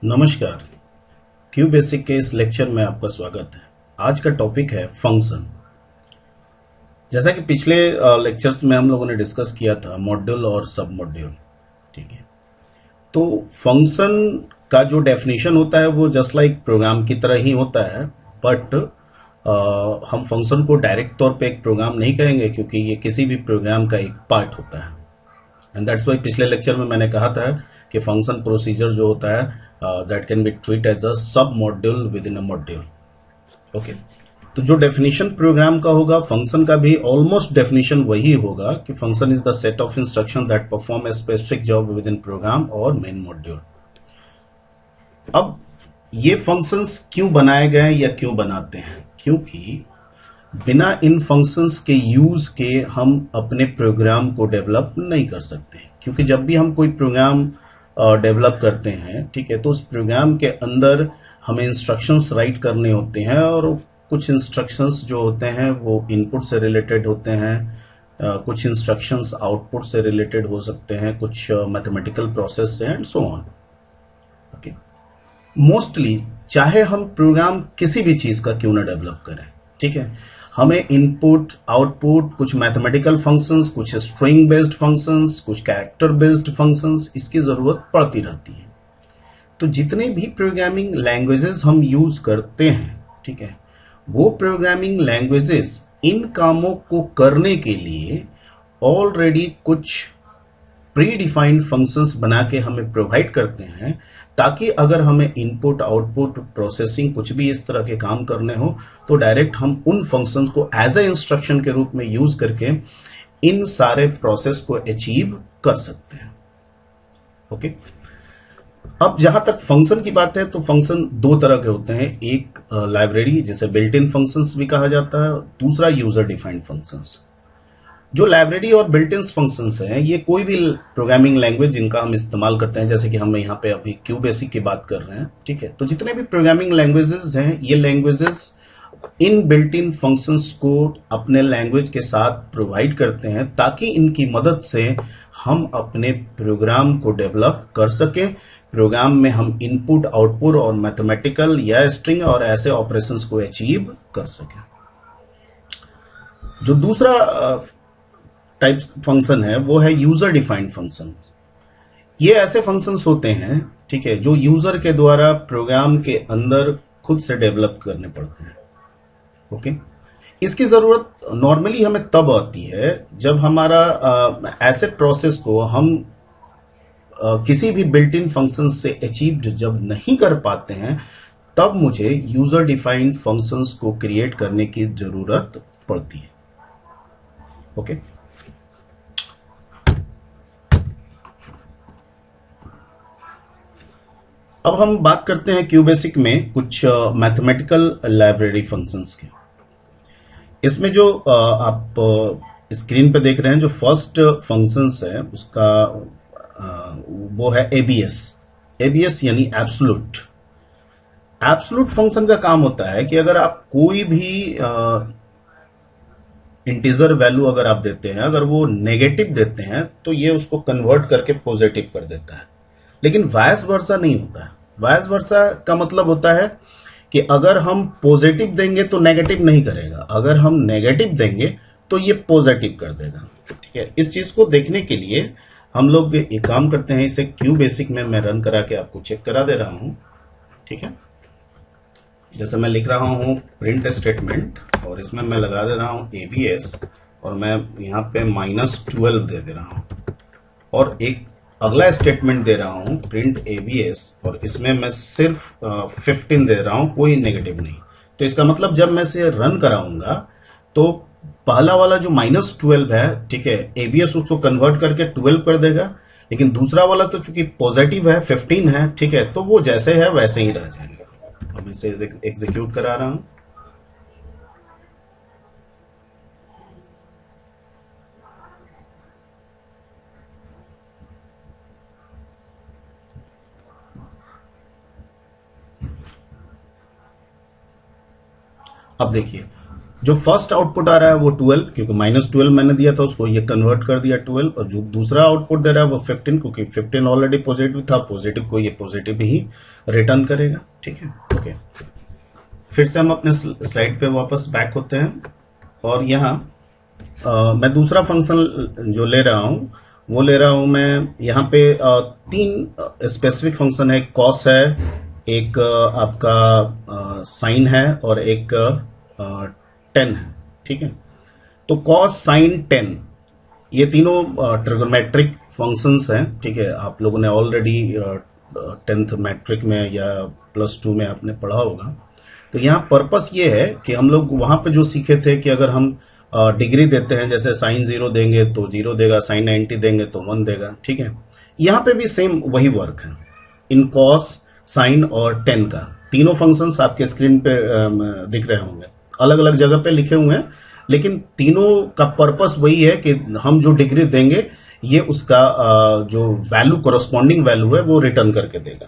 नमस्कार। Q basic के इस लेक्चर में आपका स्वागत है। आज का टॉपिक है फंक्शन। जैसा कि पिछले लेक्चर्स में हम लोगों ने डिस्कस किया था मॉड्यूल और सब मॉड्यूल, ठीक है। तो फंक्शन का जो डेफिनेशन होता है वो जस्ट लाइक प्रोग्राम की तरह ही होता है, बट हम फंक्शन को डायरेक्ट तौर पे एक प्रोग्राम नहीं कहेंगे क्योंकि ये किसी भी प्रोग्राम का एक पार्ट होता है। एंड दैट्स वाई पिछले लेक्चर में मैंने कहा था कि फंक्शन प्रोसीजर जो होता है that can be treat as a sub module within a module. Okay, तो जो डेफिनेशन प्रोग्राम का होगा फंक्शन का भी ऑलमोस्ट डेफिनेशन वही होगा कि function is the set of instruction that perform a specific job within program और मेन मॉड्यूल। अब ये फंक्शंस क्यों बनाए गए या क्यों बनाते हैं? क्योंकि बिना इन फंक्शंस के यूज के हम अपने प्रोग्राम को डेवलप नहीं कर सकते। क्योंकि जब भी हम कोई प्रोग्राम डेवलप करते हैं, ठीक है, तो उस प्रोग्राम के अंदर हमें इंस्ट्रक्शंस राइट करने होते हैं और कुछ इंस्ट्रक्शंस जो होते हैं वो इनपुट से रिलेटेड होते हैं, कुछ इंस्ट्रक्शंस आउटपुट से रिलेटेड हो सकते हैं, कुछ मैथमेटिकल प्रोसेस से and so on. Okay, mostly चाहे हम प्रोग्राम किसी भी चीज का क्यों ना डेवलप करें, ठीक है, हमें इनपुट आउटपुट, कुछ मैथमेटिकल फंक्शंस, कुछ स्ट्रिंग बेस्ड फंक्शंस, कुछ कैरेक्टर बेस्ड फंक्शंस, इसकी जरूरत पड़ती रहती है। तो जितने भी प्रोग्रामिंग लैंग्वेजेस हम यूज करते हैं, ठीक है, वो प्रोग्रामिंग लैंग्वेजेस इन कामों को करने के लिए ऑलरेडी कुछ प्री डिफाइंड फंक्शंस बना के हमें प्रोवाइड करते हैं, ताकि अगर हमें इनपुट आउटपुट प्रोसेसिंग कुछ भी इस तरह के काम करने हो तो डायरेक्ट हम उन फंक्शंस को एज ए इंस्ट्रक्शन के रूप में यूज करके इन सारे प्रोसेस को अचीव कर सकते हैं। ओके, अब जहां तक फंक्शन की बात है तो फंक्शन दो तरह के होते हैं। एक लाइब्रेरी जिसे बिल्ट इन फंक्शंस भी कहा जाता है, दूसरा यूजर डिफाइंड फंक्शंस। जो लाइब्रेरी और बिल्ट इन फंक्शंस हैं, ये कोई भी प्रोग्रामिंग लैंग्वेज जिनका हम इस्तेमाल करते हैं, जैसे कि हम यहाँ पे अभी क्यू बेसिक की बात कर रहे हैं, ठीक है, तो जितने भी प्रोग्रामिंग लैंग्वेजेस हैं, ये languages in built in functions को अपने लैंग्वेज के साथ प्रोवाइड करते हैं ताकि इनकी मदद से हम अपने प्रोग्राम को डेवलप कर सकें। प्रोग्राम में हम इनपुट आउटपुट और मैथमेटिकल या स्ट्रिंग और ऐसे ऑपरेशंस को अचीव कर सकें। जो दूसरा टाइप फंक्शन है वो है यूजर डिफाइंड फंक्शन। ये ऐसे फंक्शंस होते हैं, ठीक है, जो यूजर के द्वारा प्रोग्राम के अंदर खुद से डेवलप करने पड़ते हैं। ओके, इसकी जरूरत नॉर्मली हमें तब आती है जब हमारा ऐसे प्रोसेस को हम किसी भी बिल्ट इन फंक्शन से अचीव जब नहीं कर पाते हैं, तब मुझे यूजर डिफाइंड फंक्शंस को क्रिएट करने की जरूरत पड़ती है। ओके, अब हम बात करते हैं क्यूबेसिक में कुछ मैथमेटिकल लाइब्रेरी फंक्शंस के। इसमें जो आप स्क्रीन पे देख रहे हैं, जो फर्स्ट फंक्शंस है उसका वो है एबीएस। एबीएस यानी एब्सोल्यूट। एब्सोल्यूट फंक्शन का काम होता है कि अगर आप कोई भी इंटीजर वैल्यू अगर आप देते हैं, अगर वो नेगेटिव देते हैं तो ये उसको कन्वर्ट करके पॉजिटिव कर देता है। लेकिन वाइस वर्सा नहीं होता है। वाइस वर्सा का मतलब होता है कि अगर हम पॉजिटिव देंगे तो नेगेटिव नहीं करेगा, अगर हम नेगेटिव देंगे तो ये पॉजिटिव कर देगा। ठीक है, इस चीज को देखने के लिए हम लोग एक काम करते हैं, इसे क्यू बेसिक में मैं रन करा के आपको चेक करा दे रहा हूं। ठीक है, जैसे मैं लिख रहा हूं प्रिंट स्टेटमेंट और इसमें मैं लगा दे रहा हूं एबीएस और मैं यहां पे -12 दे रहा हूं और एक अगला स्टेटमेंट दे रहा हूं प्रिंट एबीएस और इसमें मैं सिर्फ 15 दे रहा हूं, कोई नेगेटिव नहीं। तो इसका मतलब जब मैं इसे रन कराऊंगा तो पहला वाला जो -12 है, ठीक है, एबीएस उसको कन्वर्ट करके 12 कर देगा, लेकिन दूसरा वाला तो चूंकि पॉजिटिव है 15 है, ठीक है, तो वो जैसे है वैसे ही रह जाएगा। अब इसे एग्जीक्यूट करा रहा हूं। अब देखिए, जो फर्स्ट आउटपुट आ रहा है वो 12, क्योंकि -12 मैंने दिया था उसको, ये कन्वर्ट कर दिया 12, और जो दूसरा आउटपुट दे रहा है वो 15, क्योंकि 15 ऑलरेडी पॉजिटिव था, पॉजिटिव को ये पॉजिटिव ही रिटर्न करेगा। ठीक है, ओके। फिर से हम अपने स्लाइड पे वापस बैक होते हैं, और यहाँ मैं दूसरा फंक्शन जो ले रहा हूं वो ले रहा हूं मैं यहाँ पे 3 स्पेसिफिक फंक्शन है। कॉस है, एक आपका साइन है, और एक टेन है। ठीक है, तो कॉस साइन टेन ये तीनों ट्रिगोनोमेट्रिक फंक्शंस हैं। ठीक है, आप लोगों ने ऑलरेडी 10th मैट्रिक में या +2 में आपने पढ़ा होगा। तो यहाँ पर्पस ये है कि हम लोग वहां पे जो सीखे थे कि अगर हम डिग्री देते हैं, जैसे साइन 0 देंगे तो 0 देगा, साइन 90 देंगे तो 1 देगा। ठीक है, यहाँ पे भी सेम वही वर्क है। इन कॉस, साइन और टेन का तीनों फंक्शंस आपके स्क्रीन पे दिख रहे होंगे, अलग अलग जगह पे लिखे हुए हैं, लेकिन तीनों का पर्पस वही है कि हम जो डिग्री देंगे ये उसका जो वैल्यू, कोरस्पॉन्डिंग वैल्यू है वो रिटर्न करके देगा।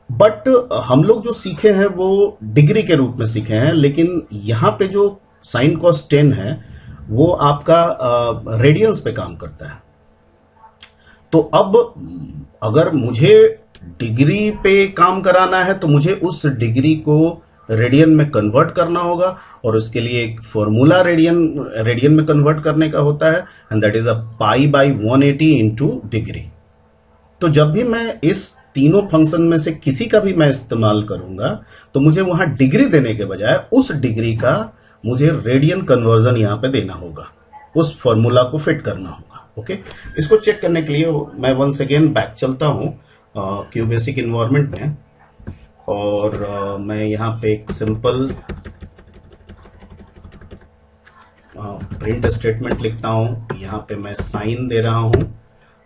बट हम लोग जो सीखे हैं वो डिग्री के रूप में सीखे हैं, लेकिन यहां पे जो साइन कॉस 10 है वो आपका रेडियंस पे काम करता है। तो अब अगर मुझे डिग्री पे काम कराना है तो मुझे उस डिग्री को रेडियन में कन्वर्ट करना होगा, और उसके लिए एक फॉर्मूला रेडियन में कन्वर्ट करने का होता है, and that is a π/180 into degree. तो जब भी मैं इस तीनों फंक्शन में से किसी का भी मैं इस्तेमाल करूंगा तो मुझे वहां डिग्री देने के बजाय उस डिग्री का मुझे रेडियन कन्वर्जन यहां पे देना होगा, उस फॉर्मूला को फिट करना होगा। ओके, इसको चेक करने के लिए मैं वंस अगेन बैक चलता हूं क्यूबेसिक इन्वायरमेंट में, और मैं यहां पे एक सिंपल प्रिंट स्टेटमेंट लिखता हूं। यहां पे मैं साइन दे रहा हूं,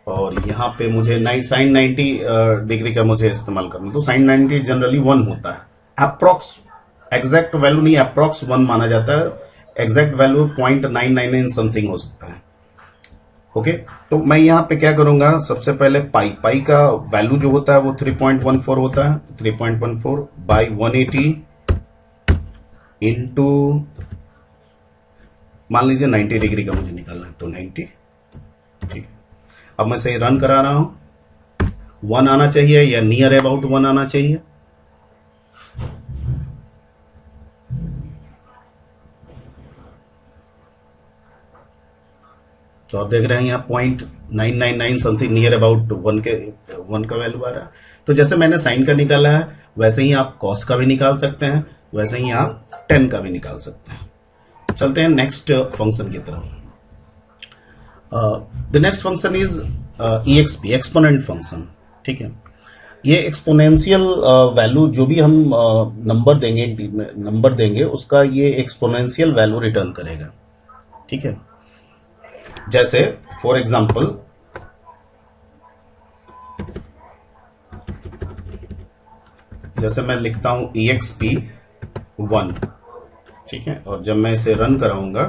और यहाँ पे मुझे साइन 90 डिग्री का मुझे इस्तेमाल करना, तो साइन 90 जनरली 1 होता है। अप्रोक्स एग्जैक्ट वैल्यू नहीं, अप्रोक्स 1 माना जाता है। एग्जैक्ट वैल्यू 0.999 समथिंग हो सकता है। ओके, तो मैं यहाँ पे क्या करूंगा, सबसे पहले पाई का वैल्यू जो होता है वो 3.14 होता है। 3.14 बाई 180 इंटू, मान लीजिए 90 डिग्री का मुझे निकालना है, तो 90। ठीक, अब मैं इसे रन करा रहा हूं। 1 आना चाहिए या नियर अबाउट 1 आना चाहिए। तो आप देख रहे हैं यहाँ 0.999 समथिंग, नियर अबाउट 1 का वैल्यू आ रहा है। तो जैसे मैंने साइन का निकाला है वैसे ही आप कॉस का भी निकाल सकते हैं, वैसे ही आप 10 का भी निकाल सकते हैं। चलते हैं नेक्स्ट फंक्शन की तरफ। The next function is EXP, exponent function. ठीक है, ये एक्सपोनेंशियल वैल्यू जो भी हम नंबर देंगे उसका ये एक्सपोनेंशियल वैल्यू रिटर्न करेगा। ठीक है, जैसे फॉर एग्जांपल जैसे मैं लिखता हूं EXP 1। ठीक है, और जब मैं इसे रन कराऊंगा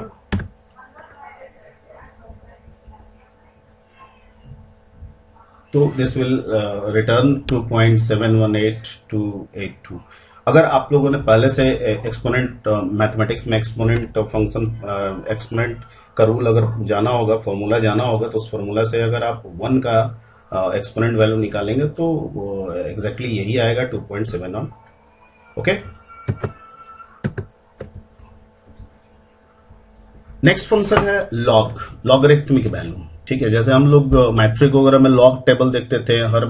तो दिस विल रिटर्न 2.718282। अगर आप लोगों ने पहले से एक्सपोनेंट मैथमेटिक्स में एक्सपोनेंट फंक्शन, एक्सपोनेंट का रूल अगर जाना होगा, फॉर्मूला जाना होगा, तो उस फॉर्मूला से अगर आप 1 का एक्सपोनेंट वैल्यू निकालेंगे तो एग्जैक्टली यही आएगा, 2.71। ओके, नेक्स्ट फंक्शन है लॉगरिथमिक वैल्यू। ठीक है, जैसे हम लोग मैट्रिक वगैरह में लॉग टेबल देखते थे, हर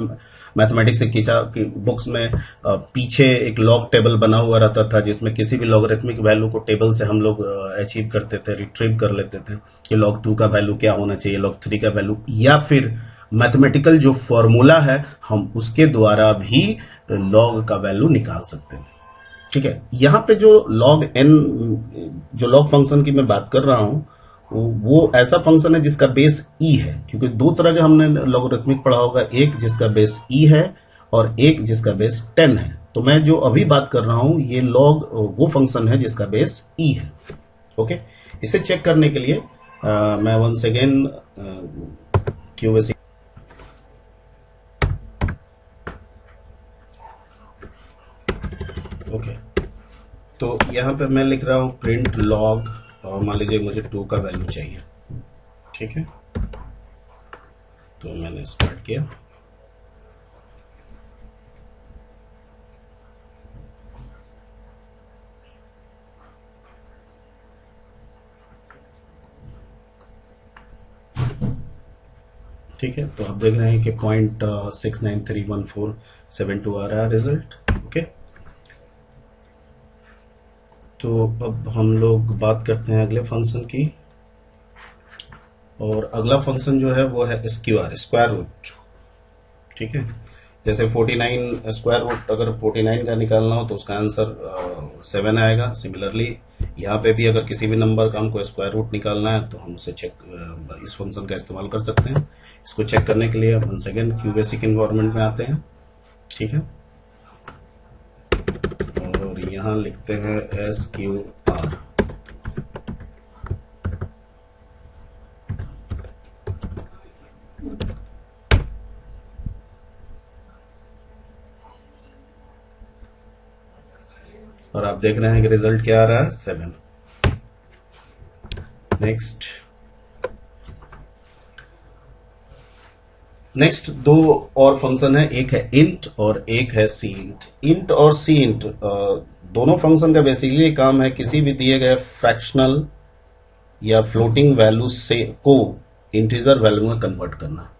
मैथमेटिक्स से की बुक्स में पीछे एक लॉग टेबल बना हुआ रहता था, जिसमें किसी भी लॉगरिथमिक वैल्यू को टेबल से हम लोग अचीव करते थे, रिट्रीव कर लेते थे कि log 2 का वैल्यू क्या होना चाहिए, log 3 का वैल्यू, या फिर मैथमेटिकल जो फॉर्मूला है हम उसके द्वारा भी लॉग का वैल्यू निकाल सकते हैं। ठीक है, यहां पे जो log n, जो log फंक्शन की मैं बात कर रहा हूं, वो ऐसा फंक्शन है जिसका बेस e है, क्योंकि दो तरह के हमने लॉगरिथमिक पढ़ा होगा, एक जिसका बेस e है और एक जिसका बेस 10 है। तो मैं जो अभी बात कर रहा हूं ये log वो फंक्शन है जिसका बेस e है। ओके, इसे चेक करने के लिए मैं वंस अगेन क्यूबेसिक तो यहाँ पे मैं लिख रहा हूँ प्रिंट लॉग, और मान लीजिए मुझे 2 का वैल्यू चाहिए, ठीक है। तो मैंने स्टार्ट किया, ठीक है। तो आप देख रहे हैं कि 0.693147 आ रहा है रिजल्ट, ओके। तो अब हम लोग बात करते हैं अगले फंक्शन की, और अगला फंक्शन जो है वो है SQR, स्क्वायर रूट, ठीक है। जैसे 49 स्क्वायर रूट अगर 49 का निकालना हो तो उसका आंसर 7 आएगा। सिमिलरली यहाँ पे भी अगर किसी भी नंबर का हमको स्क्वायर रूट निकालना है तो हम उसे चेक इस फंक्शन का इस्तेमाल कर सकते हैं। इसको चेक करने के लिए वन सेकेंड क्यूबेसिक इन्वायरमेंट में आते हैं, ठीक है, और यहाँ लिखते हैं SQR। और आप देख रहे हैं कि रिजल्ट क्या आ रहा है, 7। नेक्स्ट दो और फंक्शन है, एक है इंट और एक है सी इंट। इंट और सी इंट दोनों फंक्शन का बेसिकली काम है किसी भी दिए गए फ्रैक्शनल या फ्लोटिंग वैल्यू से को इंटीजर वैल्यू में कन्वर्ट करना।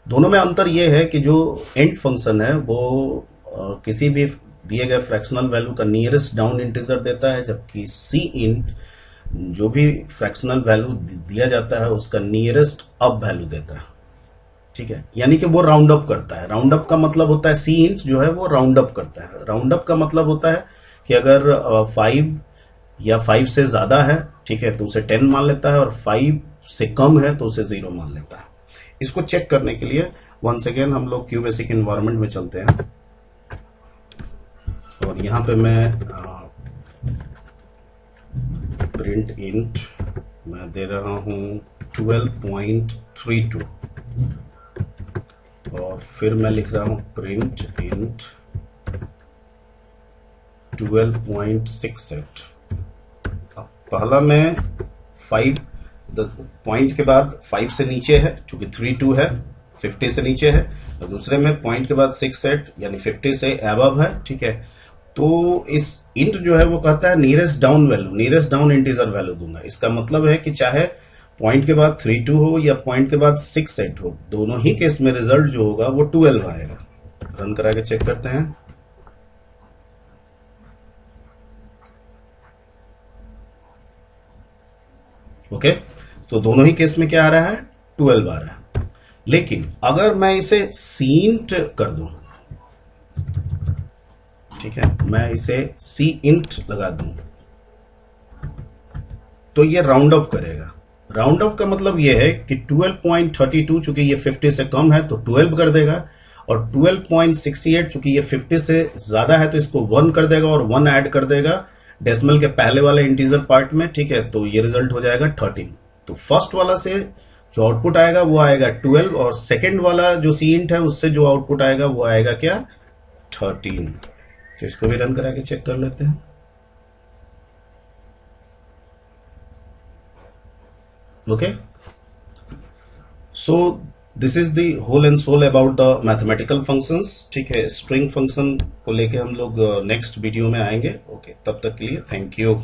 दोनों में अंतर यह है कि जो इंट फंक्शन है वो किसी भी दिए गए फ्रैक्शनल वैल्यू का नियरेस्ट डाउन इंटीजर देता है, जबकि सी इंट जो भी फ्रैक्शनल वैल्यू दिया जाता है उसका नियरेस्ट अप वैल्यू देता है, ठीक है। यानी कि वो राउंड अप करता है। राउंड अप का मतलब होता है, सी इंट जो है वो राउंड अप करता है। राउंड अप का मतलब होता है कि अगर 5 या 5 से ज्यादा है, ठीक है, तो उसे 10 मान लेता है, और 5 से कम है तो उसे 0 मान लेता है। इसको चेक करने के लिए वंस अगेन हम लोग क्यूबेसिक इन्वायरमेंट में चलते हैं, और यहां पे मैं प्रिंट इंट मैं दे रहा हूं 12.32, और फिर मैं लिख रहा हूं प्रिंट इंट 12.68। अब पहला में 5 पॉइंट के बाद 5 से नीचे है, चूंकि 32 है, 50 से नीचे है, और दूसरे में पॉइंट के बाद 68 यानी 50 से अबव है, ठीक है। तो इस इंट जो है वो कहता है nearest down value, nearest down integer value दूंगा। इसका मतलब है कि चाहे पॉइंट के बाद 32 हो या पॉइंट के बाद 68 हो, दोनों ही केस में रिजल्ट जो होगा वो 12 आएगा। रन करा के चेक करते हैं। ओके, तो दोनों ही केस में क्या आ रहा है, 12 आ रहा है। लेकिन अगर मैं इसे सींट कर दूं, ठीक है, मैं इसे सी इंट लगा दूं, तो ये राउंड अप करेगा। राउंड अप का मतलब ये है कि 12.32 चूंकि ये 50 से कम है तो 12 कर देगा, और 12.68 चूंकि ये 50 से ज्यादा है तो इसको 1 कर देगा, और 1 ऐड कर देगा डेसिमल के पहले वाले इंटीजर पार्ट में, ठीक है। तो ये रिजल्ट हो जाएगा 13। तो फर्स्ट वाला से जो आउटपुट आएगा वो आएगा 12, और सेकेंड वाला जो सी इंट है उससे जो आउटपुट आएगा वो आएगा क्या, 13। तो इसको भी रन करा के चेक कर लेते हैं। Okay, so this is the whole and sole about the mathematical functions, ठीक है। स्ट्रिंग फंक्शन को लेके हम लोग नेक्स्ट वीडियो में आएंगे। ओके, तब तक के लिए थैंक यू।